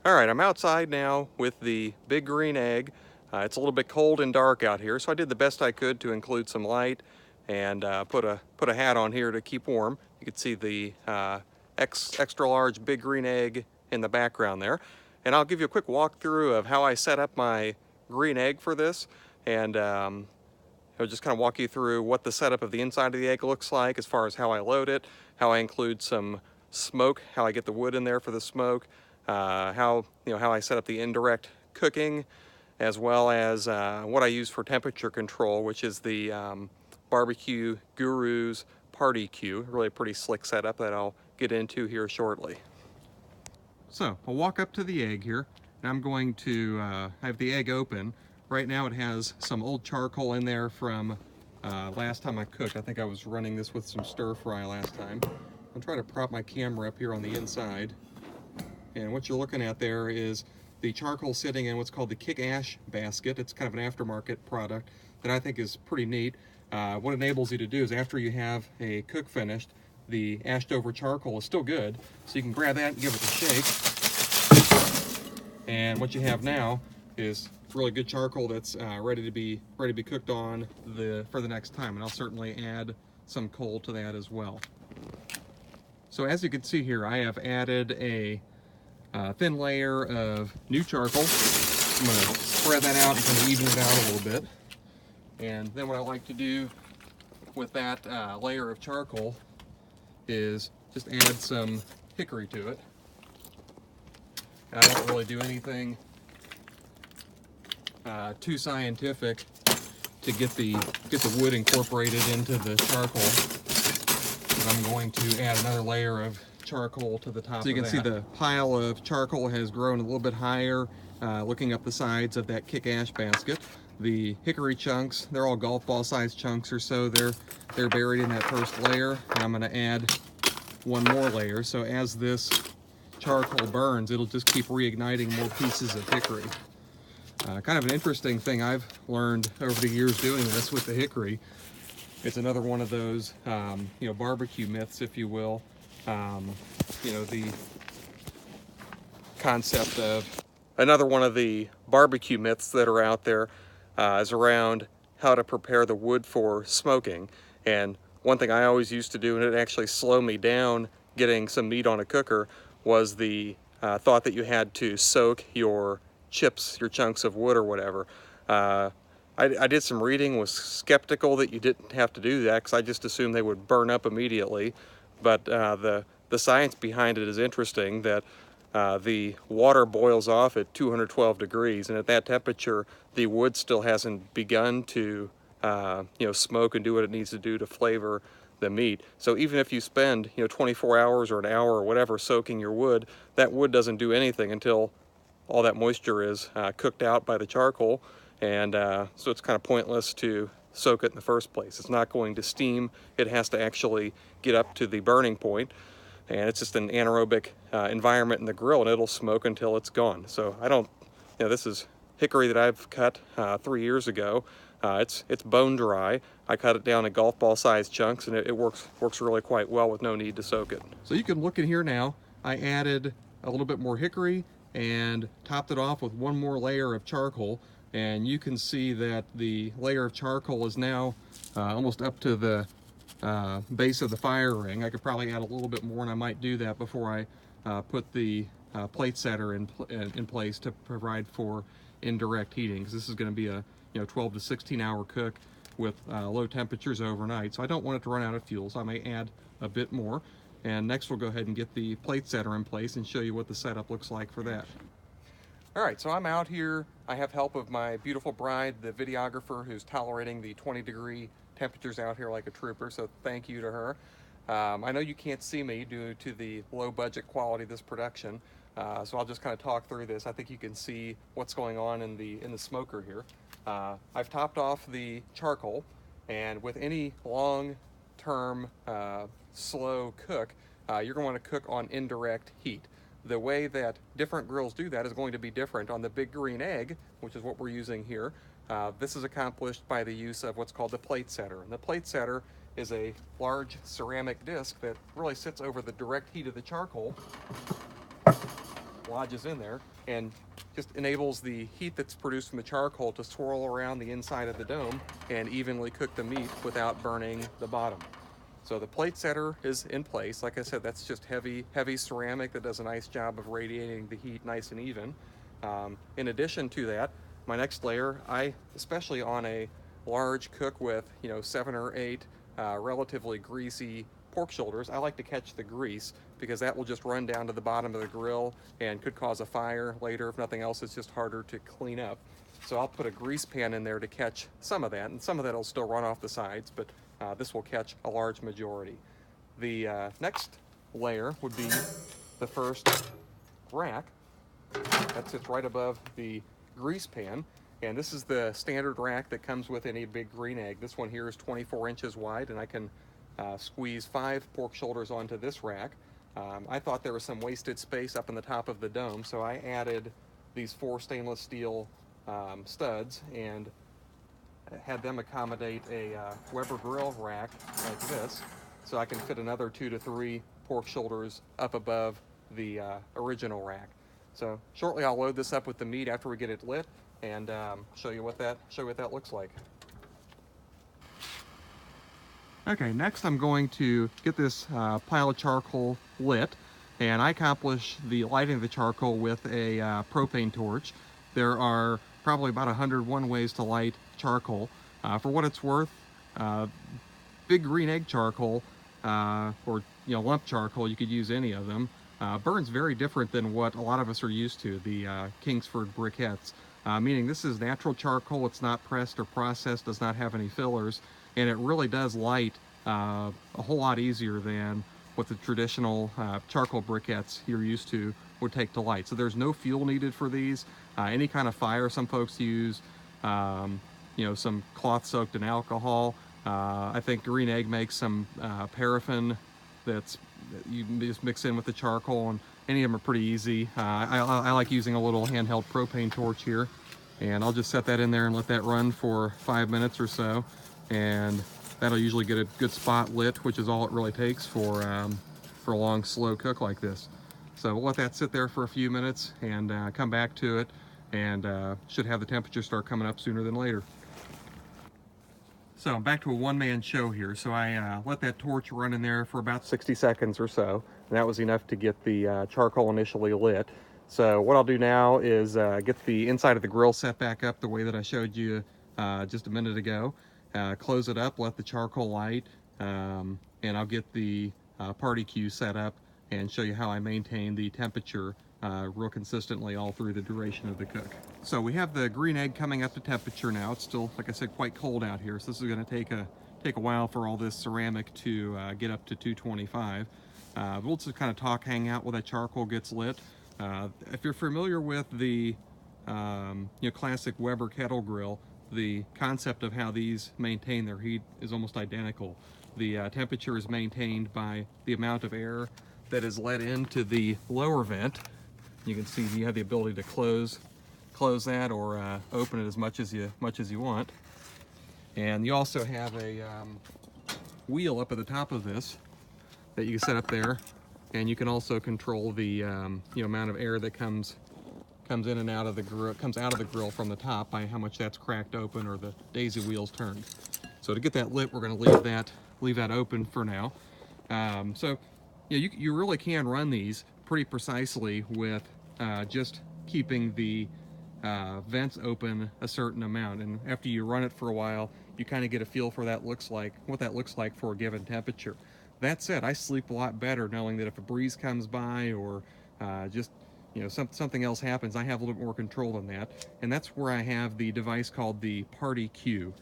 All right, I'm outside now with the Big Green Egg. It's a little bit cold and dark out here, so I did the best I could to include some light and put a hat on here to keep warm. You can see the extra large Big Green Egg in the background there. And I'll give you a quick walkthrough of how I set up my green egg for this, and I'll just kind of walk you through what the setup of the inside of the egg looks like as far as how I load it, how I include some smoke, how I get the wood in there for the smoke, how I set up the indirect cooking, as well as what I use for temperature control, which is the Barbecue Guru's Party Q. Really a pretty slick setup that I'll get into here shortly. So I'll walk up to the egg here, and I'm going to have the egg open. Right now it has some old charcoal in there from last time I cooked. I think I was running this with some stir fry last time. I'll try to prop my camera up here on the inside. And what you're looking at there is the charcoal sitting in what's called the Kick Ash basket. It's kind of an aftermarket product that I think is pretty neat. What it enables you to do is after you have a cook finished, the ashed over charcoal is still good, so you can grab that and give it a shake. And what you have now is really good charcoal that's ready to be cooked on for the next time. And I'll certainly add some coal to that as well. So as you can see here, I have added a thin layer of new charcoal. I'm going to spread that out and kind of even it out a little bit. And then what I like to do with that layer of charcoal is just add some hickory to it. I don't really do anything too scientific to get the wood incorporated into the charcoal. I'm going to add another layer of charcoal to the top. So you can see the pile of charcoal has grown a little bit higher, looking up the sides of that Kick Ash basket. The hickory chunks, they're all golf ball sized chunks or so. They're buried in that first layer, and I'm going to add one more layer. So as this charcoal burns, it'll just keep reigniting more pieces of hickory. Kind of an interesting thing I've learned over the years doing this with the hickory. It's another one of those, barbecue myths, if you will. The concept of another one of the barbecue myths that are out there is around how to prepare the wood for smoking. And one thing I always used to do, and it actually slowed me down getting some meat on a cooker, was the thought that you had to soak your chips, your chunks of wood or whatever. I did some reading, was skeptical that you didn't have to do that because I just assumed they would burn up immediately. But the science behind it is interesting, that the water boils off at 212 degrees, and at that temperature the wood still hasn't begun to smoke and do what it needs to do to flavor the meat. So even if you spend 24 hours or an hour or whatever soaking your wood, that wood doesn't do anything until all that moisture is cooked out by the charcoal, and so it's kind of pointless to soak it in the first place. It's not going to steam. It has to actually get up to the burning point, and it's just an anaerobic environment in the grill, and it'll smoke until it's gone. So I don't, this is hickory that I've cut 3 years ago. It's bone dry. I cut it down in golf ball sized chunks, and it works really quite well with no need to soak it. So you can look in here now. I added a little bit more hickory and topped it off with one more layer of charcoal, and you can see that the layer of charcoal is now almost up to the base of the fire ring. I could probably add a little bit more, and I might do that before I put the plate setter in place to provide for indirect heating, because this is going to be a 12 to 16 hour cook with low temperatures overnight, so I don't want it to run out of fuel, so I may add a bit more. And next we'll go ahead and get the plate setter in place and show you what the setup looks like for that. All right, so I'm out here. I have help of my beautiful bride, the videographer, who's tolerating the 20-degree temperatures out here like a trooper, so thank you to her. I know you can't see me due to the low budget quality of this production, so I'll just kind of talk through this. I think you can see what's going on in the smoker here. I've topped off the charcoal, and with any long-term slow cook, you're going to cook on indirect heat. The way that different grills do that is going to be different. On the Big Green Egg, which is what we're using here, this is accomplished by the use of what's called the plate setter. And the plate setter is a large ceramic disc that really sits over the direct heat of the charcoal lodges in there and just enables the heat that's produced from the charcoal to swirl around the inside of the dome and evenly cook the meat without burning the bottom. So the plate setter is in place. Like I said, that's just heavy ceramic that does a nice job of radiating the heat nice and even. In addition to that, my next layer, especially on a large cook with 7 or 8 relatively greasy pork shoulders, I like to catch the grease because that will just run down to the bottom of the grill and could cause a fire later. If nothing else, it's just harder to clean up. So I'll put a grease pan in there to catch some of that, and some of that will still run off the sides, but this will catch a large majority. The next layer would be the first rack. That sits right above the grease pan. And this is the standard rack that comes with any big green egg. This one here is 24 inches wide, and I can squeeze 5 pork shoulders onto this rack. I thought there was some wasted space up in the top of the dome, so I added these 4 stainless steel studs and had them accommodate a Weber grill rack like this, so I can fit another 2 to 3 pork shoulders up above the original rack. So shortly I'll load this up with the meat after we get it lit and show you what that looks like. Okay, next I'm going to get this pile of charcoal lit, and I accomplish the lighting of the charcoal with a propane torch. There are probably about 101 ways to light charcoal. For what it's worth, big green egg charcoal or lump charcoal, you could use any of them, burns very different than what a lot of us are used to, the Kingsford briquettes. Meaning this is natural charcoal, it's not pressed or processed, does not have any fillers, and it really does light a whole lot easier than what the traditional charcoal briquettes you're used to would take to light. So there's no fuel needed for these. Any kind of fire, some folks use some cloth soaked in alcohol. I think Green Egg makes some paraffin that you just mix in with the charcoal, and any of them are pretty easy. I like using a little handheld propane torch here, and I'll just set that in there and let that run for 5 minutes or so, and that'll usually get a good spot lit, which is all it really takes for a long slow cook like this. So we'll let that sit there for a few minutes and come back to it, and should have the temperature start coming up sooner than later. So I'm back to a one-man show here. So I let that torch run in there for about 60 seconds or so, and that was enough to get the charcoal initially lit. So what I'll do now is get the inside of the grill set back up the way that I showed you just a minute ago. Close it up, let the charcoal light, and I'll get the party queue set up and show you how I maintain the temperature real consistently all through the duration of the cook. So we have the green egg coming up to temperature now. It's still, like I said, quite cold out here, so this is going to take a while for all this ceramic to get up to 225. But we'll just kind of talk, hang out while that charcoal gets lit. If you're familiar with the classic Weber kettle grill, the concept of how these maintain their heat is almost identical. The temperature is maintained by the amount of air that is let into the lower vent. You can see you have the ability to close that or open it as much as you want. And you also have a wheel up at the top of this that you can set up there, and you can also control the amount of air that comes in and out of the grill, from the top by how much that's cracked open or the daisy wheels turned. So to get that lit, we're going to leave that open for now. So you really can run these pretty precisely with just keeping the vents open a certain amount, and after you run it for a while, you kind of get a feel for what that looks like for a given temperature. That said, I sleep a lot better knowing that if a breeze comes by or just something else happens, I have a little bit more control than that, and that's where I have the device called the Party Q.